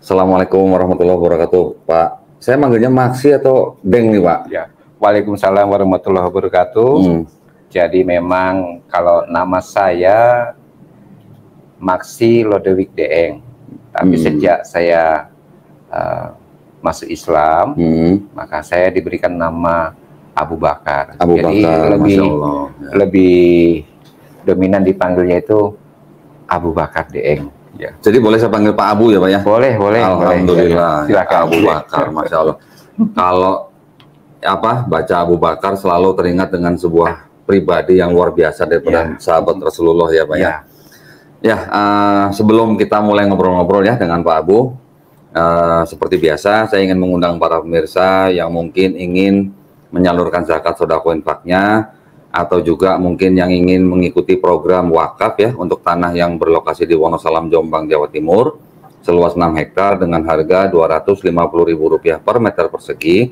Assalamualaikum warahmatullahi wabarakatuh, Pak. Saya manggilnya Maksi atau Deng nih, Pak? Ya, Waalaikumsalam warahmatullahi wabarakatuh. Jadi memang kalau nama saya Maksi Lodewijk Deeng, tapi sejak saya masuk Islam, maka saya diberikan nama Abu Bakar. Jadi lebih dominan dipanggilnya itu Abu Bakar Deeng. Ya. Jadi boleh saya panggil Pak Abu ya, Pak ya? Boleh, boleh. Alhamdulillah. Silakan. Abu Bakar, Masya Allah. Kalau baca Abu Bakar selalu teringat dengan sebuah pribadi yang luar biasa daripada sahabat Rasulullah ya, Pak ya. Ya, sebelum kita mulai ngobrol-ngobrol ya dengan Pak Abu, seperti biasa saya ingin mengundang para pemirsa yang mungkin ingin menyalurkan zakat sedekah infaknya, atau juga mungkin yang ingin mengikuti program wakaf ya untuk tanah yang berlokasi di Wonosalam, Jombang, Jawa Timur seluas 6 hektar dengan harga Rp250.000 per meter persegi,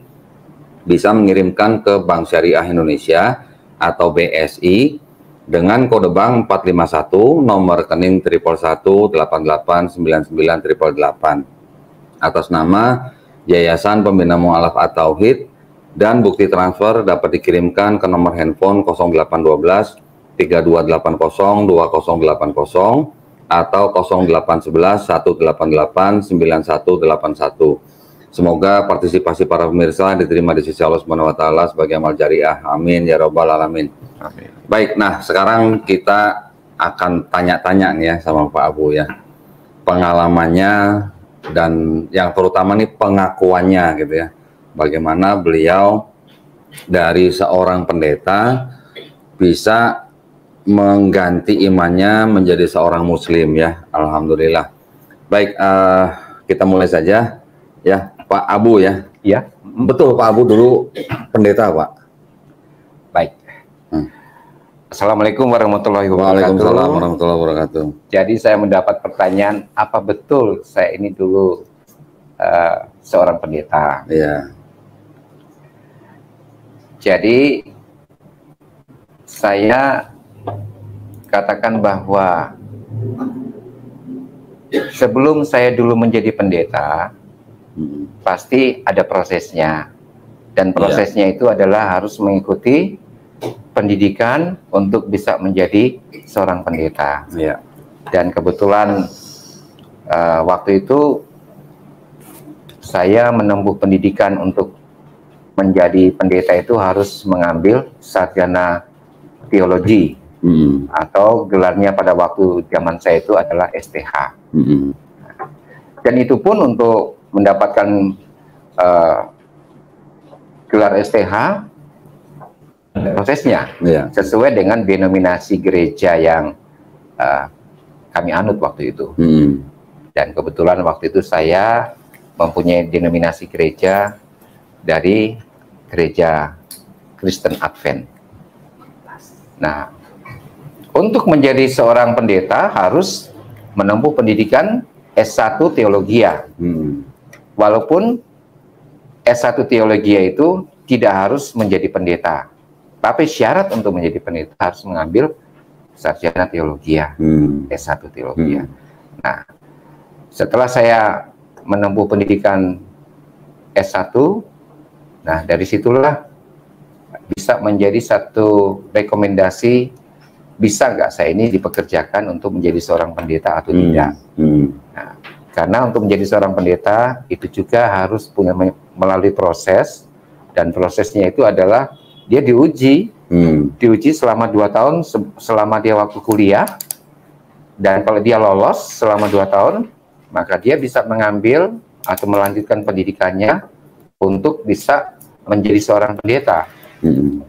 bisa mengirimkan ke Bank Syariah Indonesia atau BSI dengan kode bank 451 nomor rekening 111889988 atas nama Yayasan Pembina Mu'alaf At-Tauhid, dan bukti transfer dapat dikirimkan ke nomor handphone 0812 3280 2080 atau 0811 188 9181. Semoga partisipasi para pemirsa diterima di sisi Allah Subhanahu wa taala sebagai amal jariah. Amin ya rabbal alamin. Amin. Baik, nah sekarang kita akan tanya-tanya nih ya sama Pak Abu ya. Pengalamannya dan yang terutama nih pengakuannya gitu ya. Bagaimana beliau dari seorang pendeta bisa mengganti imannya menjadi seorang muslim ya. Alhamdulillah. Baik, kita mulai saja ya, Pak Abu ya. Iya. Betul, Pak Abu dulu pendeta, Pak. Baik. Assalamualaikum warahmatullahi wabarakatuh. Waalaikumsalam warahmatullahi wabarakatuh. Jadi saya mendapat pertanyaan, apa betul saya ini dulu seorang pendeta? Iya. Jadi saya katakan bahwa sebelum saya dulu menjadi pendeta, pasti ada prosesnya. Dan prosesnya itu adalah harus mengikuti pendidikan untuk bisa menjadi seorang pendeta. Dan kebetulan waktu itu saya menempuh pendidikan untuk menjadi pendeta itu harus mengambil sarjana teologi, atau gelarnya pada waktu zaman saya itu adalah STH. Dan itu pun untuk mendapatkan gelar STH prosesnya sesuai dengan denominasi gereja yang kami anut waktu itu. Dan kebetulan waktu itu saya mempunyai denominasi gereja dari gereja Kristen Advent. Nah, untuk menjadi seorang pendeta harus menempuh pendidikan S1 Teologia. Walaupun S1 Teologia itu tidak harus menjadi pendeta, tapi syarat untuk menjadi pendeta harus mengambil sarjana teologia, S1 Teologia. Nah, setelah saya menempuh pendidikan S1, nah dari situlah bisa menjadi satu rekomendasi, bisa nggak saya ini dipekerjakan untuk menjadi seorang pendeta atau tidak. Nah, karena untuk menjadi seorang pendeta itu juga harus punya melalui proses, dan prosesnya itu adalah dia diuji, diuji selama 2 tahun selama dia waktu kuliah, dan kalau dia lolos selama 2 tahun, maka dia bisa mengambil atau melanjutkan pendidikannya untuk bisa menjadi seorang pendeta.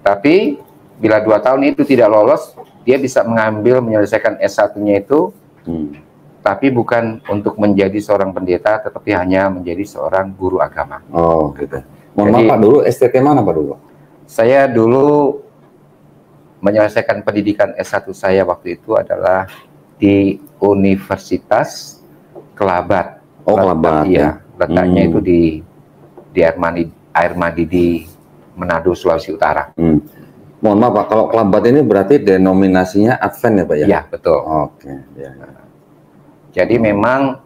Tapi bila 2 tahun itu tidak lolos, dia bisa mengambil menyelesaikan S1-nya itu, tapi bukan untuk menjadi seorang pendeta, tetapi hanya menjadi seorang guru agama. Oh, gitu. Mohon maaf Pak, dulu STT mana Pak dulu? Saya dulu menyelesaikan pendidikan S1 saya waktu itu adalah di Universitas Kelabat. Oh, Kelabat ya. Letaknya itu di Air Madi di Manado, Sulawesi Utara. Mohon maaf Pak, kalau Kelabat ini berarti denominasinya Advent ya Pak ya? Iya, betul. Oke. Jadi memang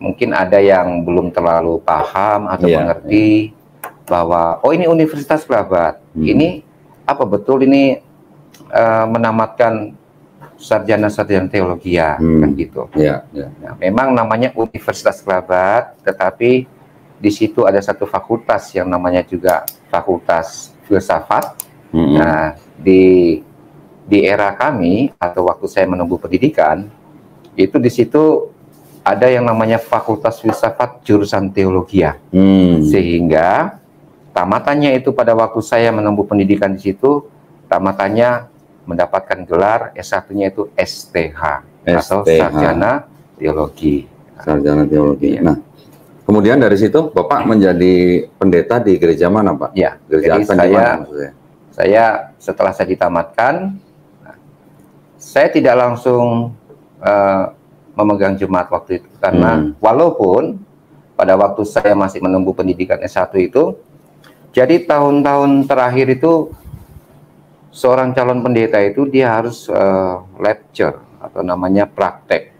mungkin ada yang belum terlalu paham atau mengerti bahwa oh ini Universitas Kelabat, ini apa betul ini menamatkan sarjana-sarjana teologi ya, kan gitu. Nah, memang namanya Universitas Kelabat, tetapi di situ ada satu fakultas yang namanya juga Fakultas Filsafat. Nah, di era kami atau waktu saya menempuh pendidikan, itu di situ ada yang namanya Fakultas Filsafat jurusan teologi ya. Sehingga tamatannya itu pada waktu saya menempuh pendidikan di situ, tamatannya mendapatkan gelar S1-nya itu STH atau Sarjana Teologi. Sarjana Teologi. Nah, kemudian dari situ Bapak menjadi pendeta di gereja mana, Pak? Ya, gereja jadi saya setelah saya ditamatkan, saya tidak langsung memegang jemaat waktu itu, karena walaupun pada waktu saya masih menempuh pendidikan S1 itu, jadi tahun-tahun terakhir itu seorang calon pendeta itu dia harus lecture atau namanya praktek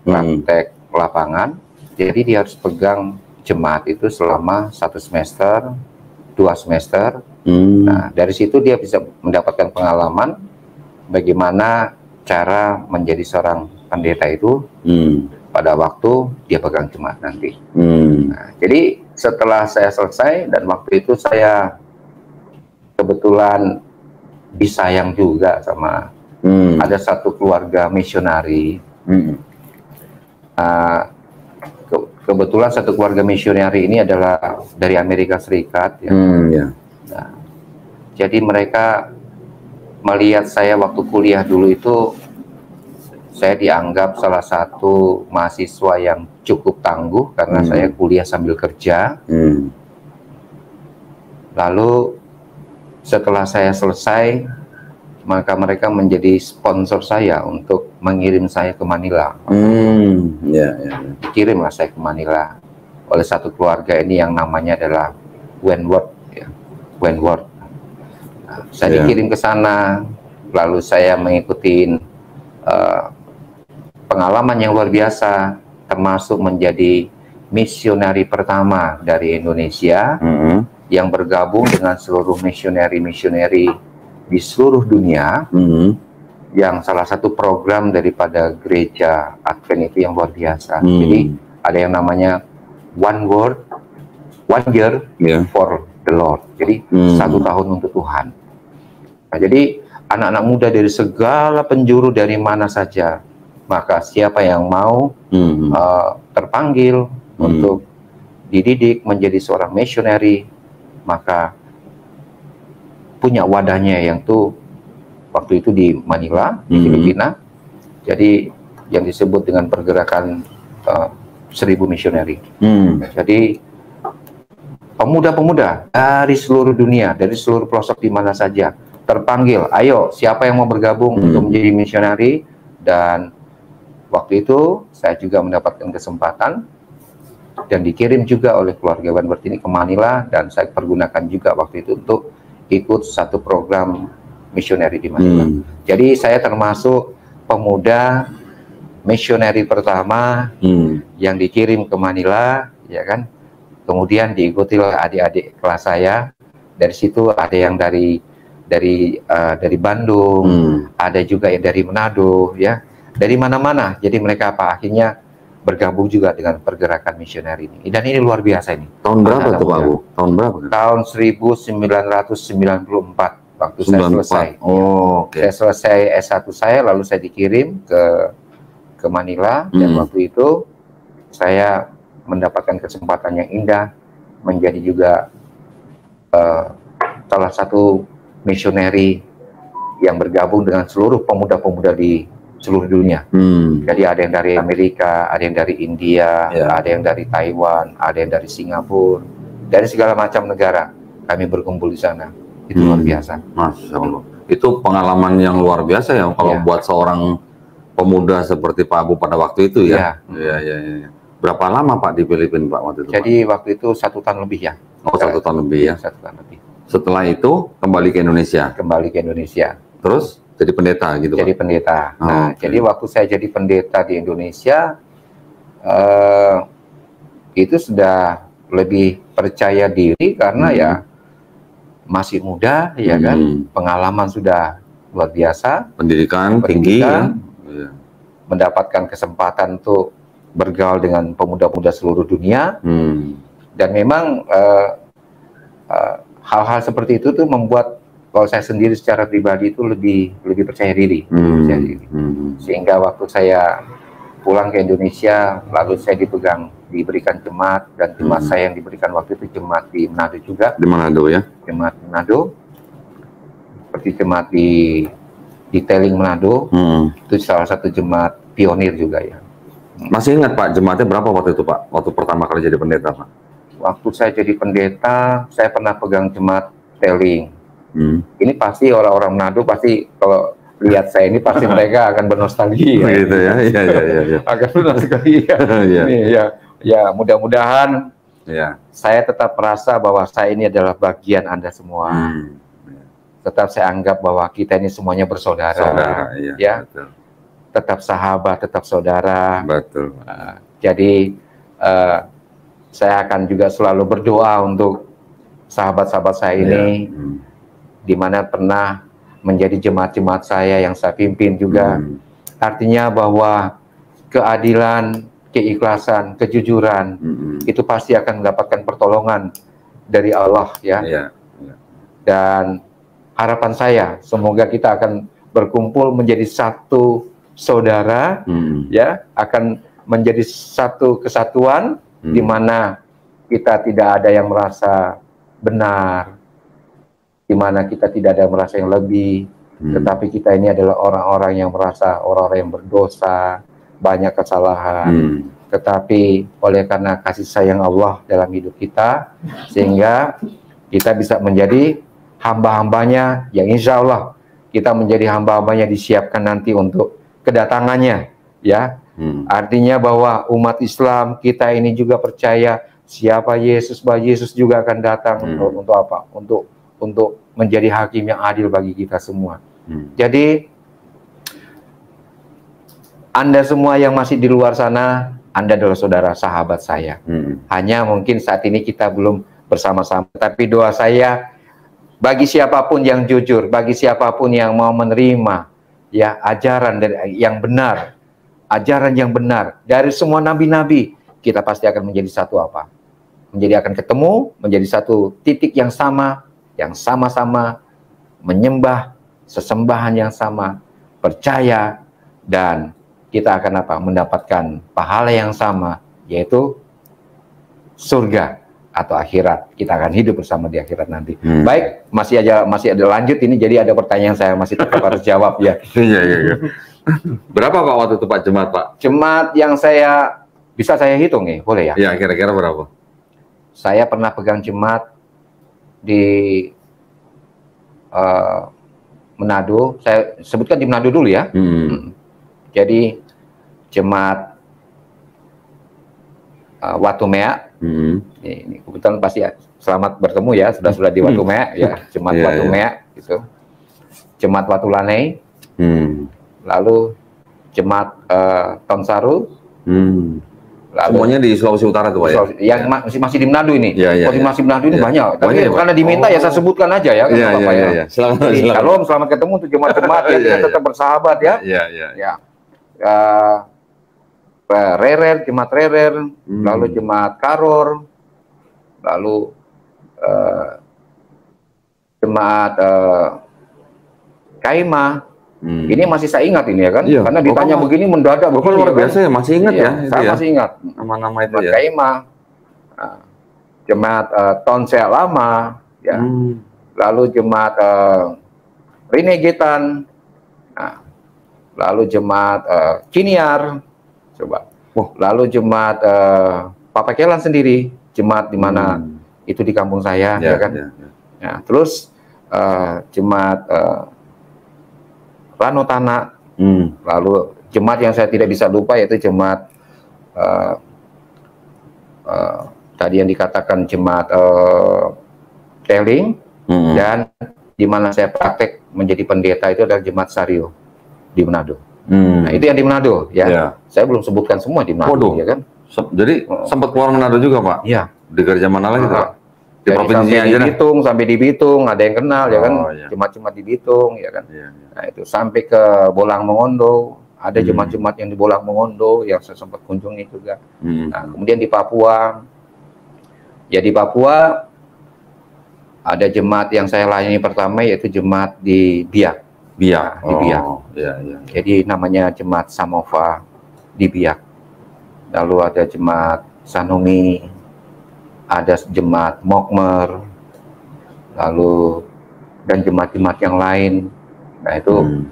lapangan. Jadi dia harus pegang jemaat itu selama 1 semester, 2 semester. Nah, dari situ dia bisa mendapatkan pengalaman bagaimana cara menjadi seorang pendeta itu pada waktu dia pegang jemaat nanti. Nah, jadi setelah saya selesai dan waktu itu saya kebetulan disayang juga sama ada satu keluarga misionari. Kebetulan satu keluarga misionari ini adalah dari Amerika Serikat ya. Nah, jadi mereka melihat saya waktu kuliah dulu itu, saya dianggap salah satu mahasiswa yang cukup tangguh karena saya kuliah sambil kerja. Lalu setelah saya selesai, maka mereka menjadi sponsor saya untuk mengirim saya ke Manila. Dikirimlah saya ke Manila oleh satu keluarga ini yang namanya adalah Wentworth. Wentworth. Nah, saya dikirim ke sana, lalu saya mengikuti pengalaman yang luar biasa, termasuk menjadi misionari pertama dari Indonesia yang bergabung dengan seluruh misioneri-misioneri di seluruh dunia, yang salah satu program daripada gereja Advent itu yang luar biasa. Jadi ada yang namanya one year for the Lord. Jadi 1 tahun untuk Tuhan. Nah, jadi anak-anak muda dari segala penjuru dari mana saja, maka siapa yang mau terpanggil untuk dididik menjadi seorang misioneri, maka punya wadahnya, yang tuh waktu itu di Manila, di Filipina. Jadi yang disebut dengan pergerakan 1000 misioneri. Jadi pemuda-pemuda dari seluruh dunia, dari seluruh pelosok di mana saja terpanggil, ayo siapa yang mau bergabung untuk menjadi misionari. Dan waktu itu saya juga mendapatkan kesempatan dan dikirim juga oleh keluarga Wentworth ini ke Manila, dan saya pergunakan juga waktu itu untuk ikut satu program misioneri di Manila. Jadi saya termasuk pemuda misioneri pertama yang dikirim ke Manila, ya kan. Kemudian diikuti oleh adik-adik kelas saya. Dari situ ada yang dari Bandung, ada juga yang dari Manado, ya, dari mana-mana. Jadi mereka akhirnya bergabung juga dengan pergerakan misioneri ini. Dan ini luar biasa ini. Tahun berapa tuh Pak Bu? Tahun berapa? Tahun 1994 waktu 94. Saya selesai. Saya selesai S1 saya, lalu saya dikirim ke Manila, dan waktu itu saya mendapatkan kesempatan yang indah menjadi juga salah satu misioneri yang bergabung dengan seluruh pemuda-pemuda di seluruh dunia. Jadi ada yang dari Amerika, ada yang dari India, ada yang dari Taiwan, ada yang dari Singapura, dari segala macam negara kami berkumpul di sana. Itu luar biasa. Masya Allah. Itu pengalaman yang luar biasa ya kalau buat seorang pemuda seperti Pak Abu pada waktu itu ya. Iya. Berapa lama Pak di Filipina Pak waktu itu? Jadi waktu itu 1 tahun lebih ya. Oh, 1 tahun lebih ya. 1 tahun lebih. Setelah itu kembali ke Indonesia. Kembali ke Indonesia. Terus jadi pendeta gitu Jadi Pak? pendeta. Nah, jadi waktu saya jadi pendeta di Indonesia, itu sudah lebih percaya diri karena ya masih muda, ya kan, pengalaman sudah luar biasa, pendidikan tinggi, ya. Mendapatkan kesempatan untuk bergaul dengan pemuda-pemuda seluruh dunia, dan memang hal-hal seperti itu tuh membuat kalau saya sendiri secara pribadi itu lebih percaya diri, sehingga waktu saya pulang ke Indonesia, lalu saya diberikan jemaat, dan jemaat saya yang diberikan waktu itu jemaat di Manado juga. Di Manado, ya? Jemaat Manado, seperti jemaat di Teling Manado, itu salah satu jemaat pionir juga, ya. Masih ingat Pak, jemaatnya berapa waktu itu Pak? Waktu pertama kali jadi pendeta Pak? Waktu saya jadi pendeta, saya pernah pegang jemaat Teling. Ini pasti orang-orang Manado pasti kalau lihat saya ini pasti mereka akan bernostalgia. Gitu ya, iya. Akan bernostalgia. Ya, mudah-mudahan saya tetap merasa bahwa saya ini adalah bagian Anda semua. Tetap saya anggap bahwa kita ini semuanya bersaudara. Ya, betul. Tetap sahabat, tetap saudara. Betul. Jadi saya akan juga selalu berdoa untuk sahabat-sahabat saya ini, di mana pernah menjadi jemaat-jemaat saya yang saya pimpin juga. Artinya bahwa keadilan, keikhlasan, kejujuran itu pasti akan mendapatkan pertolongan dari Allah, ya. Dan harapan saya semoga kita akan berkumpul menjadi satu saudara, ya, akan menjadi satu kesatuan, di mana kita tidak ada yang merasa benar, di mana kita tidak ada yang merasa yang lebih, tetapi kita ini adalah orang-orang yang merasa orang-orang yang berdosa, banyak kesalahan, tetapi oleh karena kasih sayang Allah dalam hidup kita, sehingga kita bisa menjadi hamba-hambanya, yang insya Allah kita menjadi hamba-hambanya disiapkan nanti untuk kedatangannya, ya. Artinya bahwa umat Islam kita ini juga percaya siapa Yesus, bahwa Yesus juga akan datang untuk apa? Untuk menjadi hakim yang adil bagi kita semua. Jadi Anda semua yang masih di luar sana, Anda adalah saudara sahabat saya. Hanya mungkin saat ini kita belum bersama-sama, tapi doa saya bagi siapapun yang jujur, bagi siapapun yang mau menerima, ya, ajaran yang benar, ajaran yang benar dari semua nabi-nabi, kita pasti akan menjadi satu apa? Menjadi akan ketemu, menjadi satu titik yang sama-sama menyembah sesembahan yang sama, percaya, dan kita akan apa? Mendapatkan pahala yang sama, yaitu surga atau akhirat. Kita akan hidup bersama di akhirat nanti. Baik, masih ada lanjut ini, jadi ada pertanyaan saya masih tetap harus jawab, ya. Iya. Berapa Pak waktu itu Pak jemaat Pak? Jemaat yang bisa saya hitung, ya, boleh ya? Iya, kira-kira berapa? Saya pernah pegang jemaat di Manado. Saya sebutkan di Manado dulu, ya. Jadi jemaat Watumea. Ini kebetulan pasti ya, selamat bertemu ya, sudah di Watumea, ya, jemaat Watumea, gitu. Jemaat Watulane. Lalu jemaat Tonsaru, lalu semuanya di Sulawesi Utara tuh Pak, ya? Yang masih di Manado ini, masih di Manado ini banyak. Tapi banyak, karena diminta ya saya sebutkan aja, ya. Iya. Selamat ketemu untuk jemaat-jemaat yang tetap bersahabat, ya. Iya. Rerer, jemaat Rerer, lalu jemaat Karor, lalu jemaat Kaima. Ini masih saya ingat ini, ya kan? Iya. Karena ditanya begini mendadak. Luar biasa, ya, masih ingat, ya? Saya masih ingat nama-nama itu, ya. Kaima, jemaat Tonsel Lama, ya. Lalu jemaat Rinegetan, lalu jemaat Kiniar, coba. Lalu jemaat Papakelan sendiri, jemaat di mana itu di kampung saya, ya kan? Nah, terus jemaat Ranotana, lalu jemaat yang saya tidak bisa lupa yaitu jemaat tadi yang dikatakan jemaat Teling, dan di mana saya praktek menjadi pendeta itu adalah jemaat Sario di Manado. Nah, itu yang di Manado, ya. Saya belum sebutkan semua di Manado, ya kan? Jadi sempat keluar Manado juga Pak? Iya. Di gereja mana lagi Pak? Di jadi provinsi aja di Bitung, sampai di Bitung ada yang kenal ya kan, iya. jemaat-jemaat di Bitung ya kan. Iya. Nah itu sampai ke Bolang Mongondo, ada jemaat-jemaat yang di Bolang Mongondo yang saya sempat kunjungi juga. Nah kemudian di Papua, ya di Papua ada jemaat yang saya layani pertama yaitu jemaat di Biak. Biak, di Biak. Iya, iya. Jadi namanya jemaat Samova di Biak. Lalu ada jemaat Sanumi, ada jemaat Mokmer, lalu dan jemaat-jemaat yang lain. Nah itu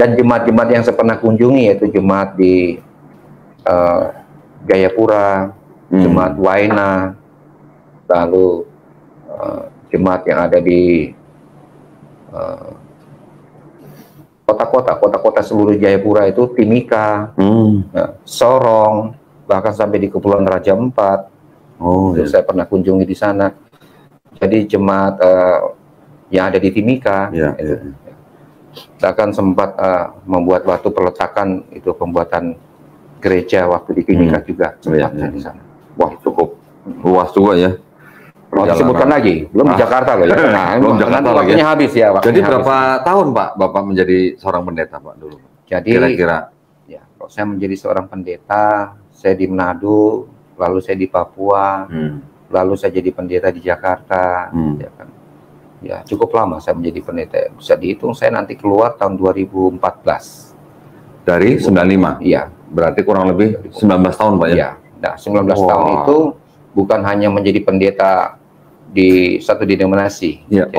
dan jemaat-jemaat yang saya pernah kunjungi yaitu jemaat di Gayapura, jemaat Waina, lalu jemaat yang ada di kota-kota seluruh Jayapura itu Timika, Sorong, bahkan sampai di Kepulauan Raja Empat. Iya. Saya pernah kunjungi di sana. Jadi jemaat yang ada di Timika, bahkan sempat membuat waktu peletakan itu pembuatan gereja waktu di Timika juga sempat di sana. Wah cukup luas juga ya. Mau disebutkan lagi, belum di Jakarta loh ya. Nah, belum Jakarta lagi. Waktunya habis ya. Jadi berapa tahun Pak Bapak menjadi seorang pendeta Pak dulu? Jadi kira-kira ya, kalau saya menjadi seorang pendeta, saya di Manado, lalu saya di Papua, lalu saya jadi pendeta di Jakarta, ya kan. Ya cukup lama saya menjadi pendeta. Bisa dihitung saya nanti keluar tahun 2014. Dari 95? Iya. Berarti kurang lebih 19 tahun Pak ya? Iya. Nah 19 tahun itu bukan hanya menjadi pendeta di satu denominasi. Ya. Jadi,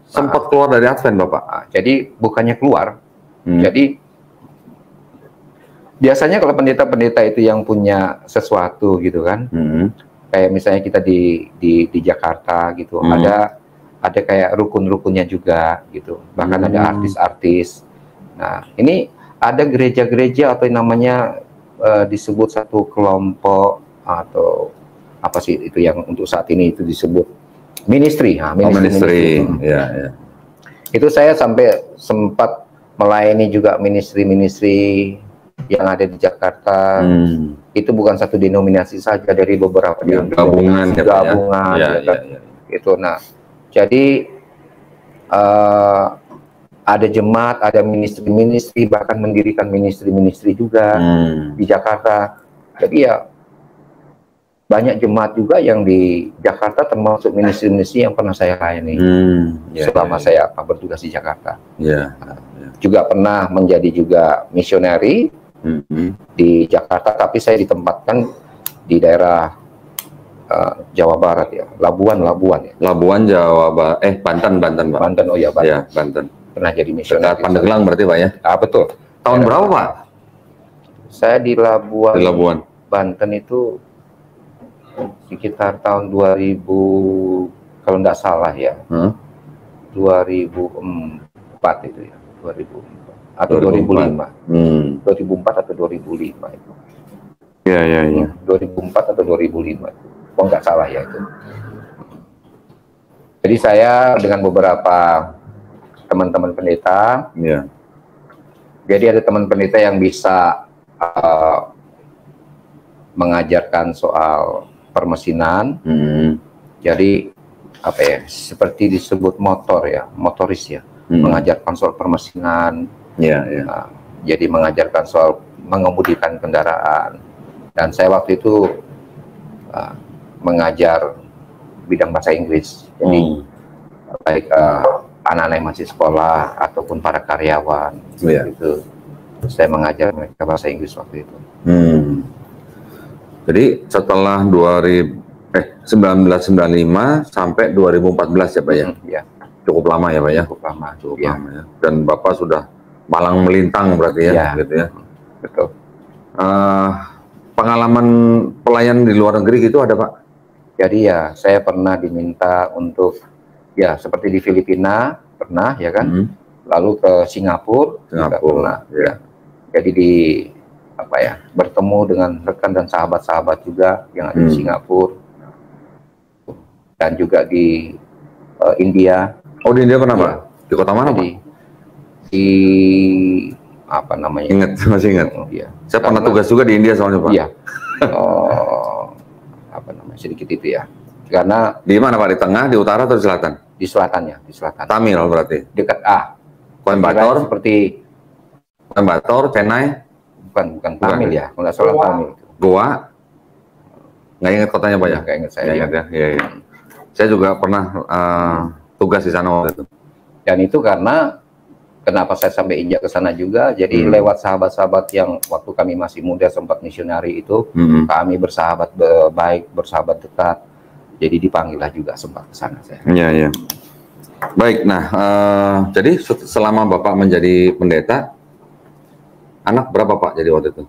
sempat keluar dari Advent Bapak? Nah, jadi bukannya keluar, jadi biasanya kalau pendeta-pendeta itu yang punya sesuatu gitu kan, kayak misalnya kita di Jakarta gitu, ada kayak rukun-rukunnya juga gitu, bahkan ada artis-artis. Nah ini ada gereja-gereja atau yang namanya disebut satu kelompok atau apa sih itu yang untuk saat ini itu disebut ministry. Ministry. Ya. Itu saya sampai sempat melayani juga ministry yang ada di Jakarta. Itu bukan satu denominasi saja, dari beberapa gabungan. Itu. Nah, jadi ada jemaat, ada ministry, bahkan mendirikan ministry juga di Jakarta. Jadi ya banyak jemaat juga yang di Jakarta, termasuk ministry yang pernah saya layani selama saya bertugas di Jakarta. Juga pernah menjadi juga misioneri di Jakarta, tapi saya ditempatkan di daerah Jawa Barat ya, Labuan ya. Labuan Jawa Barat, Banten Pak. Banten, oh ya Banten. Ya, Banten. Pernah jadi misioneri. Pandeglang berarti Pak ya? Betul. Tahun berapa Pak? Saya di Labuan. Di Labuan. Banten itu sekitar tahun 2000 kalau nggak salah ya, 2004 itu ya, 2004 atau 2005, 2004 atau 2005 itu. Iya. 2004 atau 2005 itu, kalau nggak salah ya itu. Jadi saya dengan beberapa teman-teman pendeta, jadi ada teman pendeta yang bisa mengajarkan soal permesinan, jadi apa ya, seperti disebut motoris ya, mengajarkan soal permesinan, jadi mengajarkan soal mengemudikan kendaraan, dan saya waktu itu mengajar bidang bahasa Inggris, jadi baik anak-anak yang masih sekolah ataupun para karyawan, itu saya mengajar mereka bahasa Inggris waktu itu. Jadi setelah 1995 sampai 2014 ya Pak ya? Ya. Cukup lama ya Pak ya? Cukup lama ya. Dan Bapak sudah malang melintang berarti ya? Gitu ya? Betul. Pengalaman pelayan di luar negeri gitu ada Pak? Jadi ya saya pernah diminta untuk ya seperti di Filipina pernah ya kan? Lalu ke Singapura juga pernah. Ya. Jadi di bertemu dengan rekan dan sahabat-sahabat juga yang ada di Singapura, dan juga di India. Oh di India pernah Pak? Di kota mana Pak? Di apa namanya? Ingat, masih ingat. Iya. Saya pernah tugas juga di India soalnya, Pak. Iya. Apa namanya, sedikit itu ya. Karena di mana, Pak? Di tengah, di utara atau di selatan? Di selatannya, di selatan. Tamil berarti. Dekat Coimbatore seperti Coimbatore, Chennai. Bukan Tamil ya, kalau nggak salah Tamil. Goa. Nggak ingat kotanya, Pak ya? Nggak ingat saya. Nggak ingat ya. Iya. Saya juga pernah tugas di sana waktu itu. Dan itu karena kenapa saya sampai injak ke sana juga, jadi lewat sahabat-sahabat yang waktu kami masih muda sempat misionari itu, kami bersahabat baik, bersahabat dekat, jadi dipanggillah juga sempat ke sana saya. Iya, iya. Baik, nah jadi selama Bapak menjadi pendeta, anak berapa Pak jadi waktu itu?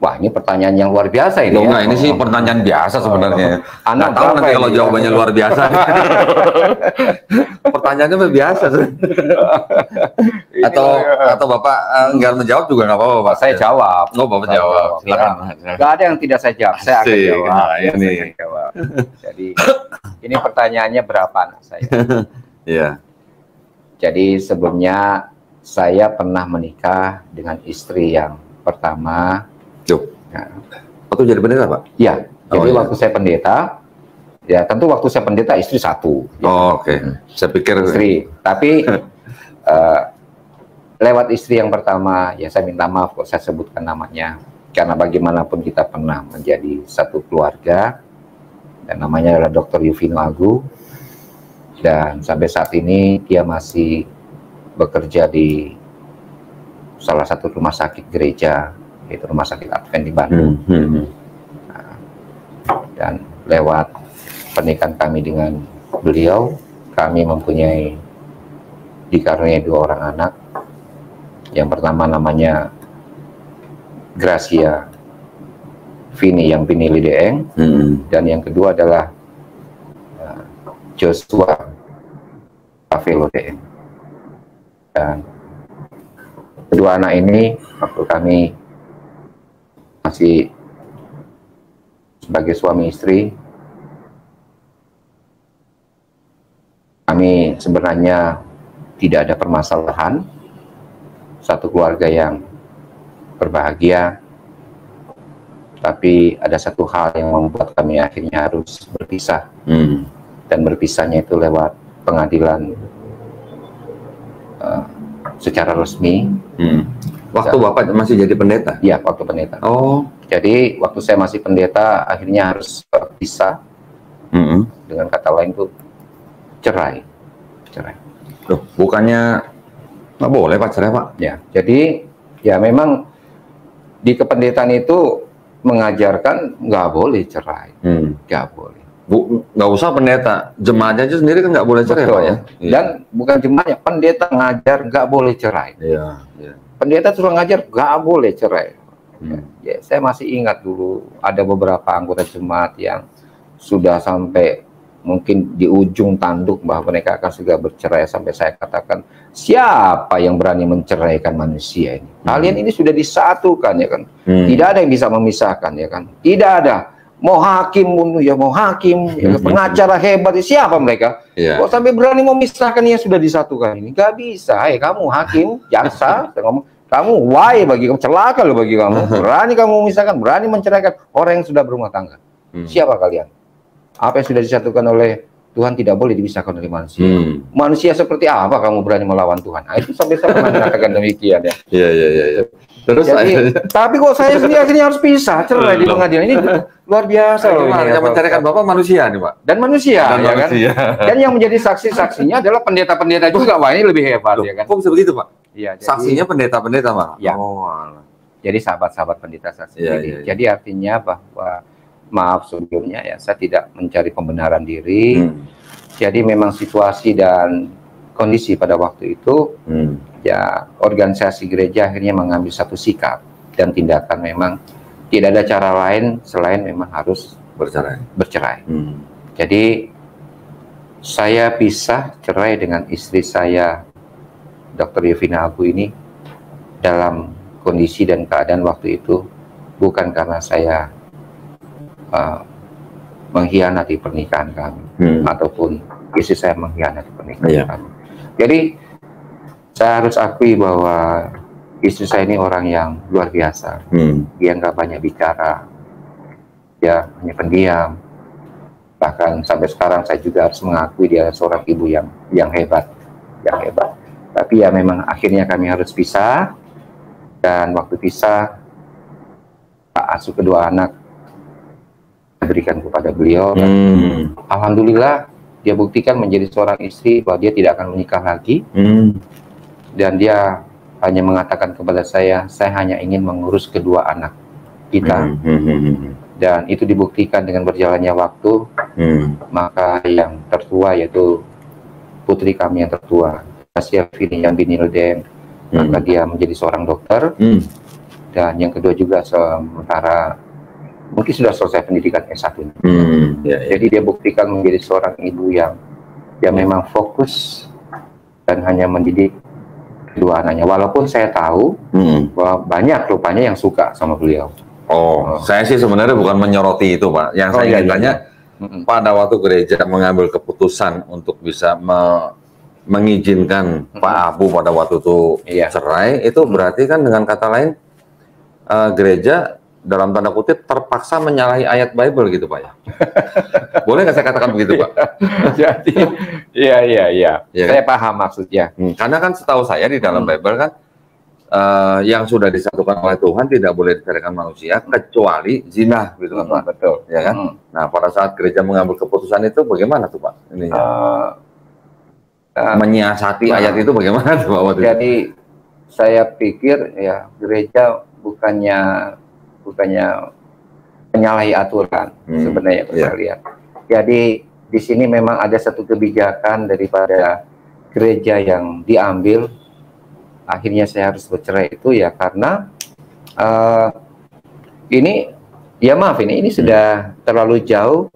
Wah, ini pertanyaan yang luar biasa ini. Enggak, ini sih pertanyaan biasa sebenarnya. Anak tahu nanti kalau jawabannya luar biasa. Pertanyaannya biasa. atau Bapak enggak menjawab juga nggak apa-apa, Pak. Saya jawab. Oh, Bapak jawab. Silakan. Nggak ada yang tidak saya jawab. Saya akan jawab. Nah, ini. Jadi ini pertanyaannya berapa anak saya? Iya. Jadi sebelumnya saya pernah menikah dengan istri yang pertama. Nah, waktu jadi pendeta, Pak? Iya. Jadi waktu saya pendeta, ya tentu waktu saya pendeta istri satu. Ya. Oh, oke. Saya pikir istri. Tapi lewat istri yang pertama, ya saya minta maaf kok saya sebutkan namanya, karena bagaimanapun kita pernah menjadi satu keluarga, dan namanya adalah Dr. Yuvino Agu, dan sampai saat ini dia masih bekerja di salah satu rumah sakit gereja, yaitu Rumah Sakit Advent di Bandung. Nah, dan lewat pernikahan kami dengan beliau, kami mempunyai dikaruniai 2 orang anak. Yang pertama namanya Gracia Vini yang Vini Lideeng, dan yang kedua adalah Joshua Pavelo Deeng. Dan kedua anak ini waktu kami masih sebagai suami istri, kami sebenarnya tidak ada permasalahan, satu keluarga yang berbahagia, tapi ada satu hal yang membuat kami akhirnya harus berpisah, dan berpisahnya itu lewat pengadilan secara resmi. Waktu Bapak masih jadi pendeta? Iya, waktu pendeta. Oh. Jadi waktu saya masih pendeta akhirnya harus berpisah. Dengan kata lain tuh cerai. Loh, bukannya nggak boleh Pak cerai, Pak? Ya, jadi ya memang di kependetaan itu mengajarkan nggak boleh cerai, nggak boleh. Nggak usah pendeta, jemaatnya aja sendiri kan nggak boleh cerai, Pak ya? Dan bukan jemaatnya, pendeta ngajar nggak boleh cerai. Iya. Pendeta suruh ngajar nggak boleh cerai. Ya, saya masih ingat dulu ada beberapa anggota jemaat yang sudah sampai mungkin di ujung tanduk bahwa mereka akan segera bercerai, sampai saya katakan, siapa yang berani menceraikan manusia ini? Kalian ini sudah disatukan ya kan? Tidak ada yang bisa memisahkan ya kan? Tidak ada. Mau hakim bunuh ya, mau hakim, ya, pengacara hebat, siapa mereka? Kok sampai berani memisahkan yang sudah disatukan ini? Gak bisa. Kamu hakim, jaksa, saya ngomong, kamu bagi kamu, celaka loh bagi kamu. Berani kamu memisahkan, berani menceraikan orang yang sudah berumah tangga. Siapa kalian? Apa yang sudah disatukan oleh Tuhan tidak boleh dipisahkan oleh manusia. Manusia seperti apa kamu berani melawan Tuhan? Nah, itu sampai saya pernah mengatakan demikian ya. Iya. Terus jadi, tapi kok saya sendiri akhirnya harus pisah, cerai di pengadilan ini luar biasa loh. Yang menceraikan Bapak manusia nih, Pak. Dan manusia, ya kan? Dan yang menjadi saksi-saksinya adalah pendeta-pendeta juga. Wah, ini lebih hebat ya kan? Kok bisa begitu, Pak? Iya. Saksinya pendeta-pendeta, Pak. Ya. Oh, jadi sahabat-sahabat pendeta saksi. Jadi artinya bahwa maaf sebelumnya ya, saya tidak mencari pembenaran diri. Jadi memang situasi dan kondisi pada waktu itu, ya organisasi gereja akhirnya mengambil satu sikap dan tindakan, memang tidak ada cara lain selain memang harus bercerai. Jadi saya pisah cerai dengan istri saya, Dr. Yuvino Agu ini, dalam kondisi dan keadaan waktu itu bukan karena saya mengkhianati pernikahan kami, ataupun istri saya mengkhianati pernikahan kami. Jadi saya harus akui bahwa istri saya ini orang yang luar biasa. Dia nggak banyak bicara, dia hanya pendiam. Bahkan sampai sekarang saya juga harus mengakui dia seorang ibu yang hebat, Tapi ya memang akhirnya kami harus pisah, dan waktu pisah Pak asuh kedua anak berikan kepada beliau. Alhamdulillah dia buktikan menjadi seorang istri bahwa dia tidak akan menikah lagi. Dan dia hanya mengatakan kepada saya hanya ingin mengurus kedua anak kita. Dan itu dibuktikan dengan berjalannya waktu. Maka yang tertua yaitu putri kami yang tertua, Asia Fini yang Binildem, maka dia menjadi seorang dokter. Dan yang kedua juga sementara mungkin sudah selesai pendidikan S1. Jadi dia buktikan menjadi seorang ibu yang memang fokus dan hanya mendidik kedua anaknya. Walaupun saya tahu bahwa banyak rupanya yang suka sama beliau. Saya sih sebenarnya bukan menyoroti itu, Pak. Yang saya ingin tanya, pada waktu gereja mengambil keputusan untuk bisa mengizinkan Pak Abu pada waktu itu cerai, itu berarti kan dengan kata lain gereja dalam tanda kutip terpaksa menyalahi ayat Bible gitu, Pak ya? Boleh nggak saya katakan begitu, Pak? Jadi, iya. Saya paham maksudnya. Karena kan setahu saya di dalam Bible kan yang sudah disatukan oleh Tuhan tidak boleh diceraikan manusia kecuali zina, gitu kan, Pak? Betul. Ya kan? Nah, pada saat gereja mengambil keputusan itu bagaimana tuh, Pak? Ini menyiasati ayat itu bagaimana tuh, Pak? Jadi saya pikir ya gereja bukannya menyalahi aturan sebenarnya, saya lihat. Jadi di sini memang ada satu kebijakan daripada gereja yang diambil. Akhirnya saya harus bercerai itu ya karena ini sudah terlalu jauh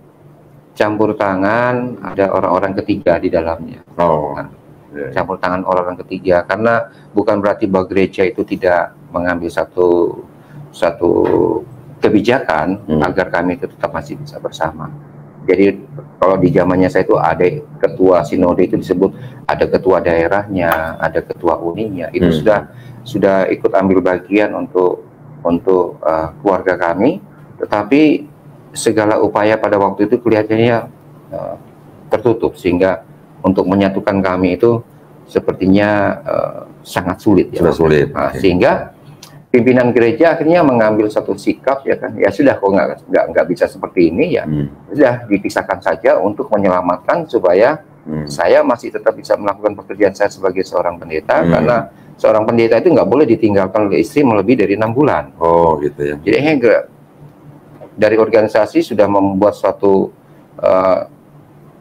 campur tangan, ada orang-orang ketiga di dalamnya. Campur tangan orang-orang ketiga, karena bukan berarti bahwa gereja itu tidak mengambil satu kebijakan agar kami itu tetap masih bisa bersama. Jadi kalau di zamannya saya itu ada ketua sinode itu disebut ada ketua daerahnya, ada ketua uninya, itu sudah ikut ambil bagian untuk keluarga kami, tetapi segala upaya pada waktu itu kelihatannya tertutup, sehingga untuk menyatukan kami itu sepertinya sangat sulit. Sehingga pimpinan gereja akhirnya mengambil satu sikap, ya kan, ya sudah, kok nggak bisa seperti ini, ya sudah dipisahkan saja untuk menyelamatkan supaya saya masih tetap bisa melakukan pekerjaan saya sebagai seorang pendeta, karena seorang pendeta itu nggak boleh ditinggalkan oleh istri melebih dari 6 bulan. Gitu ya. Jadi dari organisasi sudah membuat suatu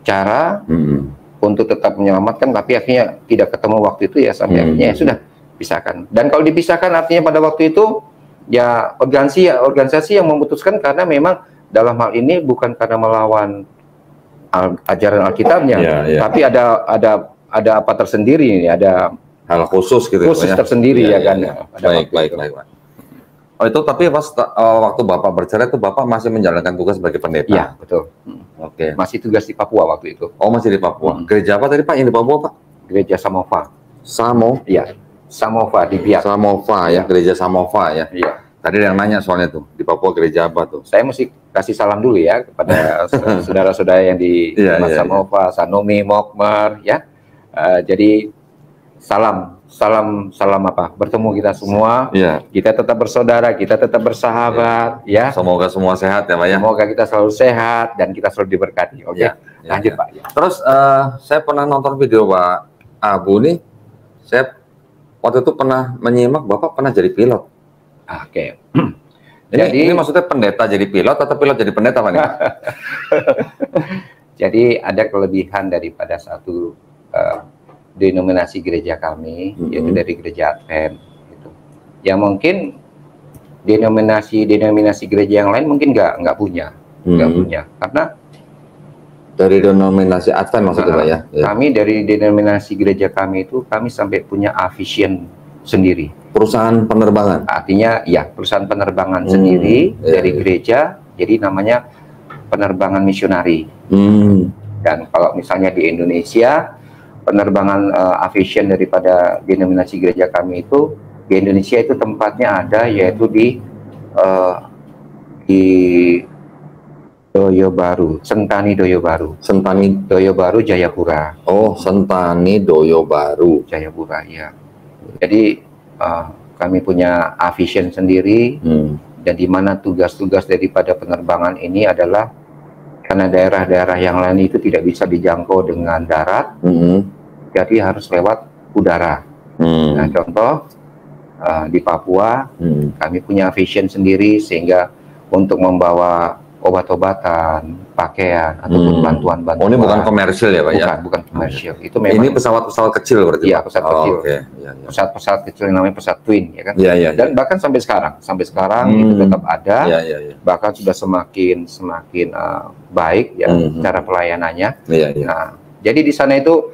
cara untuk tetap menyelamatkan, tapi akhirnya tidak ketemu waktu itu ya, sampai akhirnya ya sudah pisahkan. Dan kalau dipisahkan artinya pada waktu itu ya organisasi yang memutuskan, karena memang dalam hal ini bukan karena melawan ajaran Alkitabnya, tapi ada apa tersendiri, ada hal khusus gitu, tersendiri ya kan. Baik. Itu tapi pas waktu Bapak bercerai itu Bapak masih menjalankan tugas sebagai pendeta? Iya, betul. Masih tugas di Papua waktu itu. Masih di Papua. Gereja apa tadi, Pak, yang di Papua, Pak? Gereja Samova. Iya. Samova di Biak. Samova ya, gereja Samova ya. Iya. Tadi yang nanya soalnya tuh, di Papua gereja apa tuh? Saya mesti kasih salam dulu ya kepada saudara-saudara yang di Samova, Sanomi, Mokmer ya. Jadi salam apa? Bertemu kita semua. Kita tetap bersaudara, kita tetap bersahabat ya. Semoga semua sehat ya, Pak ya. Semoga kita selalu sehat dan kita selalu diberkati. Lanjut, Pak. Terus saya pernah nonton video Pak Abu nih. Saya waktu itu pernah menyimak Bapak pernah jadi pilot. Jadi ini maksudnya pendeta jadi pilot atau pilot jadi pendeta, Pak? Jadi ada kelebihan daripada satu denominasi gereja kami, yaitu dari gereja Advent gitu. Yang mungkin denominasi gereja yang lain mungkin nggak punya, karena dari denominasi Advent maksudnya, Pak ya? Kami dari denominasi gereja kami itu kami sampai punya aviation sendiri. Perusahaan penerbangan? Artinya ya perusahaan penerbangan sendiri dari gereja, jadi namanya penerbangan misionari. Dan kalau misalnya di Indonesia, penerbangan aviation daripada denominasi gereja kami itu di Indonesia itu tempatnya ada, yaitu di Doyobaru, Sentani Doyobaru. Sentani Doyobaru, Jayapura. Oh, Sentani Doyobaru, Jayapura, ya. Jadi kami punya aviation sendiri, dan di mana tugas-tugas daripada penerbangan ini adalah karena daerah-daerah yang lain itu tidak bisa dijangkau dengan darat, jadi harus lewat udara. Nah, contoh di Papua, kami punya aviation sendiri, sehingga untuk membawa obat-obatan, pakaian, ataupun bantuan-bantuan. Oh, ini bukan komersil ya, Pak? Bukan komersil. Itu memang ini pesawat-pesawat kecil berarti? Iya, pesawat kecil. Okay. Pesawat-pesawat kecil yang namanya pesawat twin, ya kan? Dan bahkan sampai sekarang itu tetap ada. Bahkan sudah semakin baik ya cara pelayanannya. Nah, jadi di sana itu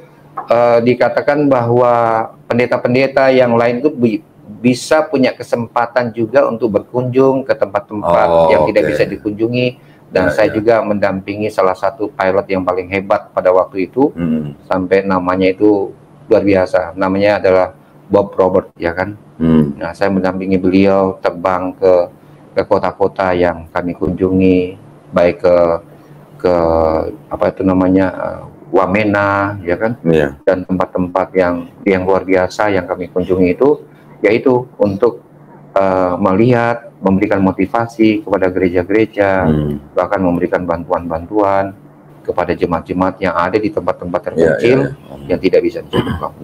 dikatakan bahwa pendeta-pendeta yang lain itu bisa punya kesempatan juga untuk berkunjung ke tempat-tempat yang tidak bisa dikunjungi, dan saya juga mendampingi salah satu pilot yang paling hebat pada waktu itu, sampai namanya itu luar biasa, namanya adalah Bob Robert, ya kan. Nah, saya mendampingi beliau terbang ke kota-kota yang kami kunjungi, baik ke apa itu namanya Wamena, ya kan, dan tempat-tempat yang luar biasa yang kami kunjungi itu, yaitu untuk melihat, memberikan motivasi kepada gereja-gereja, bahkan memberikan bantuan-bantuan kepada jemaat-jemaat yang ada di tempat-tempat terpencil yang tidak bisa dijangkau.